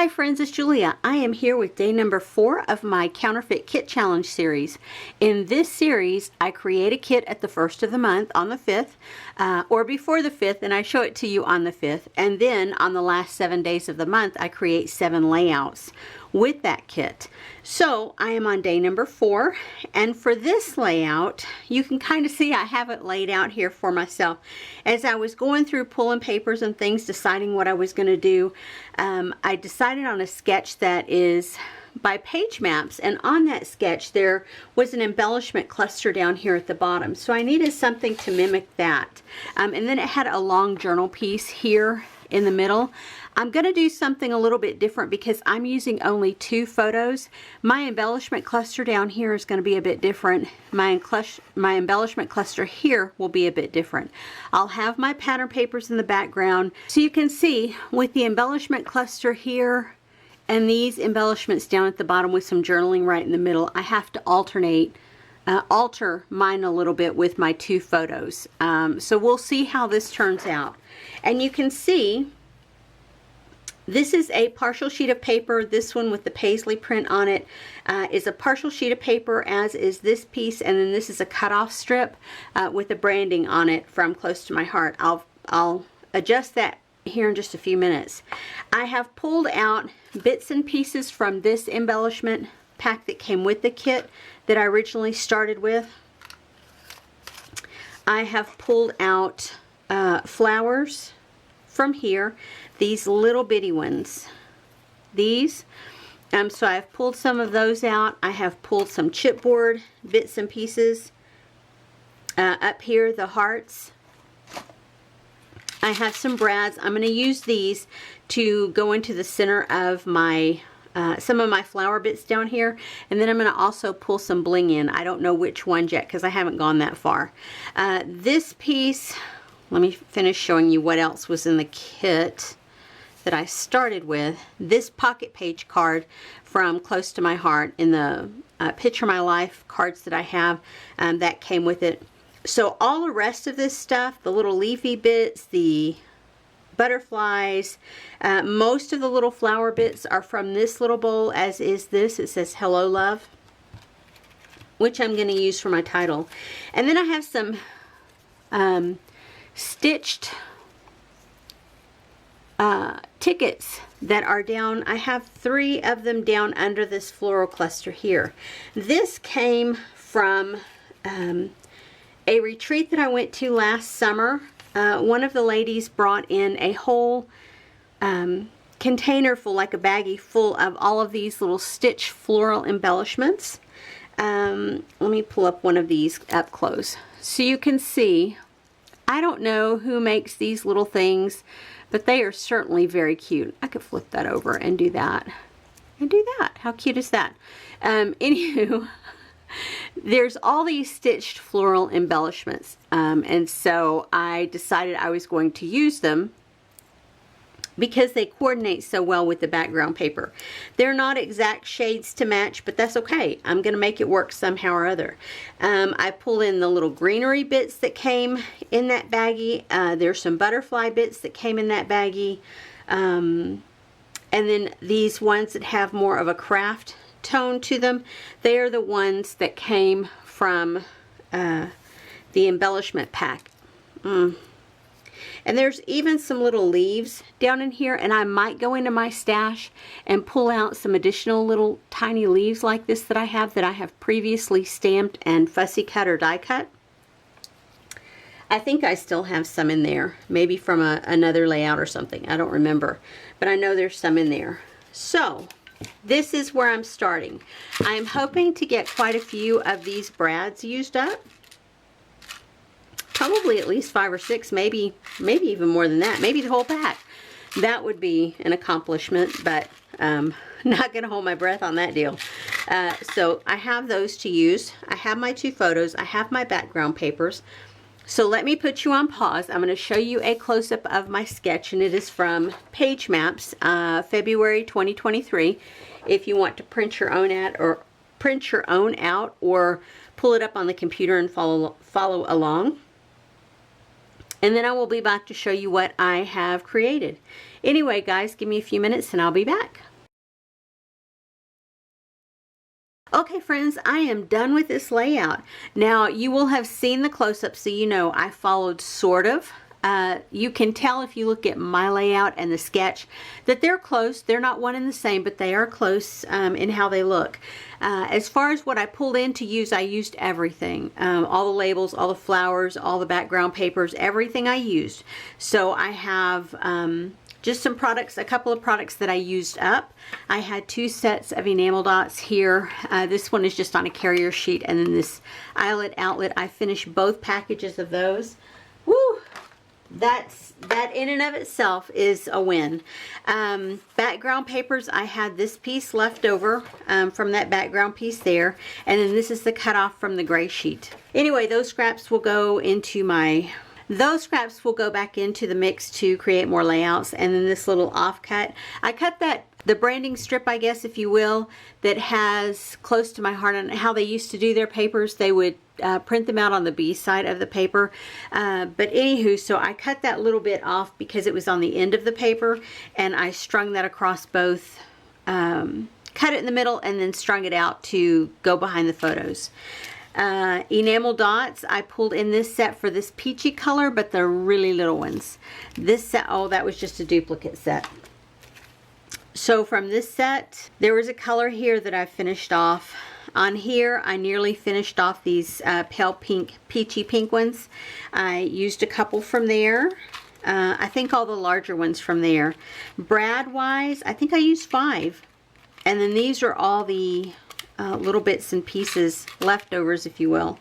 Hi friends, it's Julia. I am here with day number 4 of my Counterfeit Kit Challenge series. In this series, I create a kit at the first of the month on the 5th, or before the 5th, and I show it to you on the 5th. And then on the last 7 days of the month, I create 7 layouts with that kit. So I am on day number 4, and for this layout, you can kind of see I have it laid out here for myself. As I was going through pulling papers and things, deciding what I was going to do, I decided on a sketch that is by Pagemaps, and on that sketch there was an embellishment cluster down here at the bottom, so I needed something to mimic that. And then it had a long journal piece here in the middle. I'm going to do something a little bit different because I'm using only 2 photos. My embellishment cluster down here is going to be a bit different. My embellishment cluster here will be a bit different. I'll have my pattern papers in the background, so you can see with the embellishment cluster here and these embellishments down at the bottom with some journaling right in the middle, I have to alter mine a little bit with my 2 photos. So we'll see how this turns out. And you can see this is a partial sheet of paper. This one with the paisley print on it is a partial sheet of paper, as is this piece, and then this is a cutoff strip with the branding on it from Close to My Heart. I'll adjust that here in just a few minutes. I have pulled out bits and pieces from this embellishment pack that came with the kit that I originally started with. I have pulled out flowers from here, these little bitty ones. These, so I've pulled some of those out. I have pulled some chipboard bits and pieces. Up here, the hearts. I have some brads. I'm going to use these to go into the center of my some of my flower bits down here, and then I'm going to also pull some bling in. I don't know which ones yet because I haven't gone that far. This piece, let me finish showing you what else was in the kit that I started with. This pocket page card from Close to My Heart in the Picture My Life cards that I have, that came with it. So all the rest of this stuff, the little leafy bits, the butterflies, most of the little flower bits are from this little bowl, as is this. It says Hello Love, which I'm going to use for my title. And then I have some stitched tickets that are down. I have 3 of them down under this floral cluster here. This came from a retreat that I went to last summer. One of the ladies brought in a whole container full, like a baggie full of all of these little stitch floral embellishments. Let me pull up one of these up close so you can see. I don't know who makes these little things, but they are certainly very cute. I could flip that over and do that. And do that. How cute is that? Anywho, there's all these stitched floral embellishments, and so I decided I was going to use them because they coordinate so well with the background paper. They're not exact shades to match, but that's okay. I'm going to make it work somehow or other. I pulled in the little greenery bits that came in that baggie. There's some butterfly bits that came in that baggie. And then these ones that have more of a craft tone to them, they are the ones that came from the embellishment pack. And there's even some little leaves down in here, and I might go into my stash and pull out some additional little tiny leaves like this that I have previously stamped and fussy cut or die cut. I think I still have some in there, maybe from another layout or something. I don't remember, but I know there's some in there. So this is where I'm starting. I'm hoping to get quite a few of these brads used up. Probably at least 5 or 6, maybe even more than that. Maybe the whole pack. That would be an accomplishment, but not going to hold my breath on that deal. So I have those to use. I have my 2 photos. I have my background papers. So let me put you on pause. I'm going to show you a close-up of my sketch, and it is from Pagemaps, February 2023. If you want to print your own out or pull it up on the computer and follow along. And then I will be back to show you what I have created. Anyway, guys, give me a few minutes and I'll be back. Okay friends, I am done with this layout. Now you will have seen the close-up, so you know I followed sort of. You can tell if you look at my layout and the sketch that they're close. They're not one and the same, but they are close in how they look. As far as what I pulled in to use, I used everything. All the labels, all the flowers, all the background papers, everything I used. So I have just some products, a couple of products that I used up. I had 2 sets of enamel dots here. This one is just on a carrier sheet, and then this eyelet outlet, I finished both packages of those. Woo! That in and of itself is a win. Background papers, I had this piece left over from that background piece there, and then this is the cutoff from the gray sheet. Anyway, those scraps will go into my back into the mix to create more layouts. And then this little offcut, I cut the branding strip, I guess, if you will, that has close to my heart on how they used to do their papers. They would print them out on the B side of the paper. But anywho, so I cut that little bit off because it was on the end of the paper, and I strung that across both, cut it in the middle and then strung it out to go behind the photos. Enamel dots, I pulled in this set for this peachy color, but they're really little ones. This set, oh, that was just a duplicate set. So from this set, there was a color here that I finished off. On here, I nearly finished off these pale pink, peachy pink ones. I used a couple from there. I think all the larger ones from there. Brad wise, I think I used 5. And then these are all the little bits and pieces, leftovers if you will.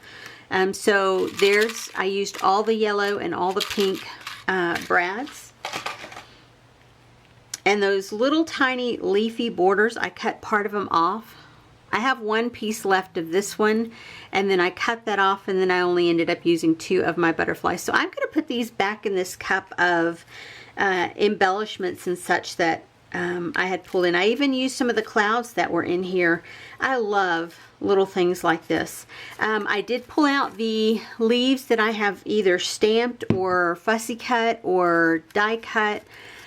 So there's, I used all the yellow and all the pink brads. And those little tiny leafy borders, I cut part of them off. I have 1 piece left of this one, and then I cut that off, and then I only ended up using 2 of my butterflies. So I'm going to put these back in this cup of embellishments and such that I had pulled in. I even used some of the clouds that were in here. I love little things like this. I did pull out the leaves that I have either stamped or fussy cut or die cut.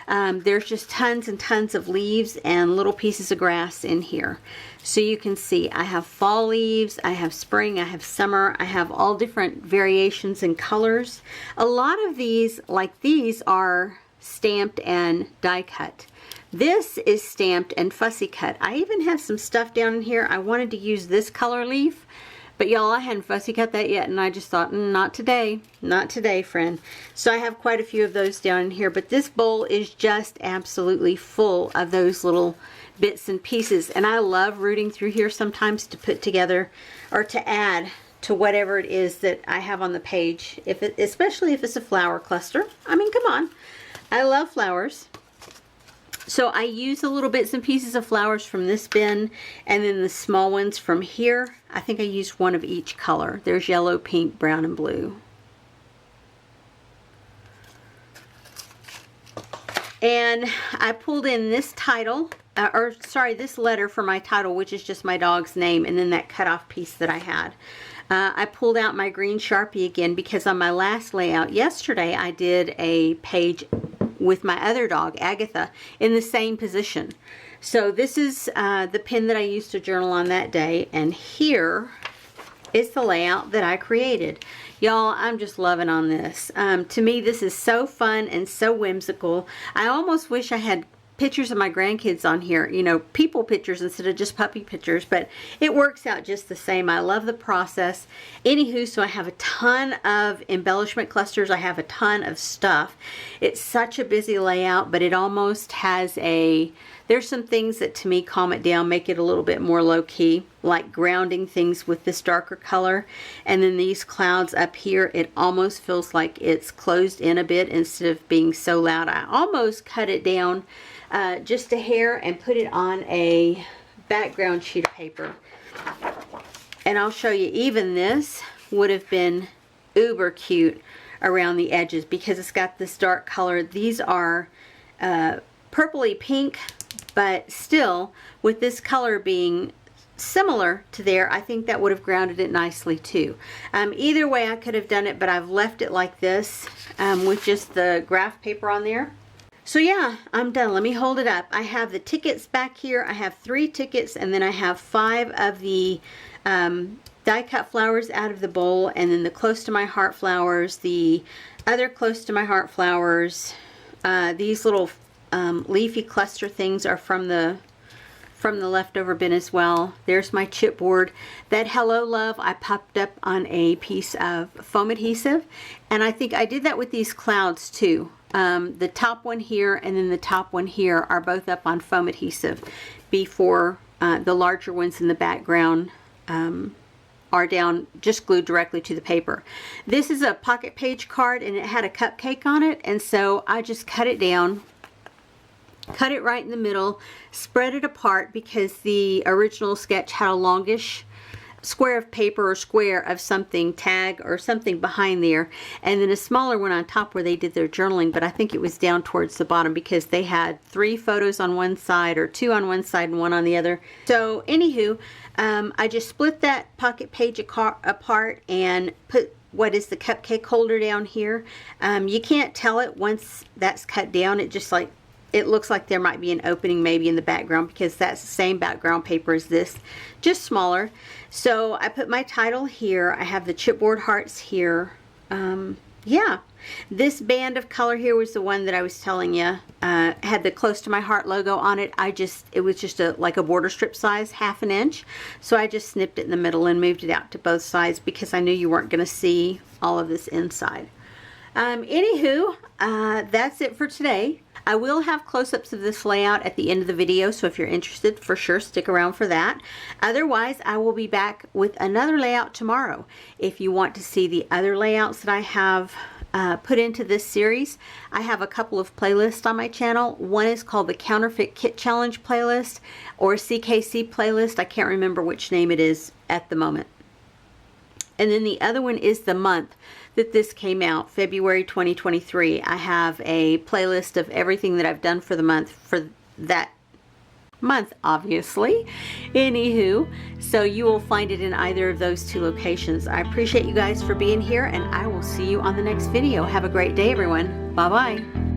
There's just tons and tons of leaves and little pieces of grass in here. So you can see I have fall leaves, I have spring, I have summer, I have all different variations and colors. A lot of these, like these, are stamped and die cut. This is stamped and fussy cut. I even have some stuff down in here. I wanted to use this color leaf, but y'all, I hadn't fussy cut that yet, and I just thought, not today. Not today, friend. So I have quite a few of those down in here, but this bowl is just absolutely full of those little bits and pieces, and I love rooting through here sometimes to put together or to add to whatever it is that I have on the page, especially if it's a flower cluster. I mean, come on. I love flowers. So I use the little bits and pieces of flowers from this bin, and then the small ones from here. I think I used 1 of each color. There's yellow, pink, brown, and blue. And I pulled in this title, this letter for my title, which is just my dog's name, and then that cutoff piece that I had. I pulled out my green Sharpie again because on my last layout yesterday, I did a page with my other dog, Agatha, in the same position. So this is the pen that I used to journal on that day, and here is the layout that I created. Y'all, I'm just loving on this. To me, this is so fun and so whimsical. I almost wish I had pictures of my grandkids on here, you know, people pictures instead of just puppy pictures, but it works out just the same. I love the process. Anywho, so I have a ton of embellishment clusters. I have a ton of stuff. It's such a busy layout, but it almost has there's some things that to me calm it down, make it a little bit more low-key, like grounding things with this darker color. And then these clouds up here, it almost feels like it's closed in a bit instead of being so loud. I almost cut it down just a hair and put it on a background sheet of paper. And I'll show you, even this would have been uber cute around the edges because it's got this dark color. These are purpley pink, but still with this color being similar to there, I think that would have grounded it nicely too. Either way I could have done it, but I've left it like this with just the graph paper on there. So yeah, I'm done. Let me hold it up. I have the tickets back here. I have 3 tickets, and then I have 5 of the die cut flowers out of the bowl, and then the close to my heart flowers, the other close to my heart flowers. These little leafy cluster things are from the leftover bin as well. There's my chipboard. That Hello Love I popped up on a piece of foam adhesive, and I think I did that with these clouds too. The top one here and then the top one here are both up on foam adhesive before the larger ones in the background are down, just glued directly to the paper. This is a pocket page card, and it had a cupcake on it, and so I just cut it down, cut it right in the middle, spread it apart because the original sketch had a longish square of paper or square of something, tag or something behind there, and then a smaller one on top where they did their journaling, but I think it was down towards the bottom because they had 3 photos on one side, or 2 on one side and 1 on the other. So anywho, I just split that pocket page apart and put what is the cupcake holder down here. You can't tell it once that's cut down. It looks like there might be an opening maybe in the background because that's the same background paper as this, just smaller. So I put my title here. I have the chipboard hearts here. Yeah, this band of color here was the one that I was telling you had the close to my heart logo on it. It was just like a border strip size, 1/2 inch. So I just snipped it in the middle and moved it out to both sides because I knew you weren't going to see all of this inside. Anywho, that's it for today. I will have close-ups of this layout at the end of the video, so if you're interested, for sure stick around for that. Otherwise, I will be back with another layout tomorrow. If you want to see the other layouts that I have put into this series, I have a couple of playlists on my channel. One is called the Counterfeit Kit Challenge playlist, or CKC playlist. I can't remember which name it is at the moment. And then the other one is the month that this came out, February 2023. I have a playlist of everything that I've done for the month, for that month, obviously. Anywho, so you will find it in either of those 2 locations. I appreciate you guys for being here, and I will see you on the next video. Have a great day, everyone. Bye-bye.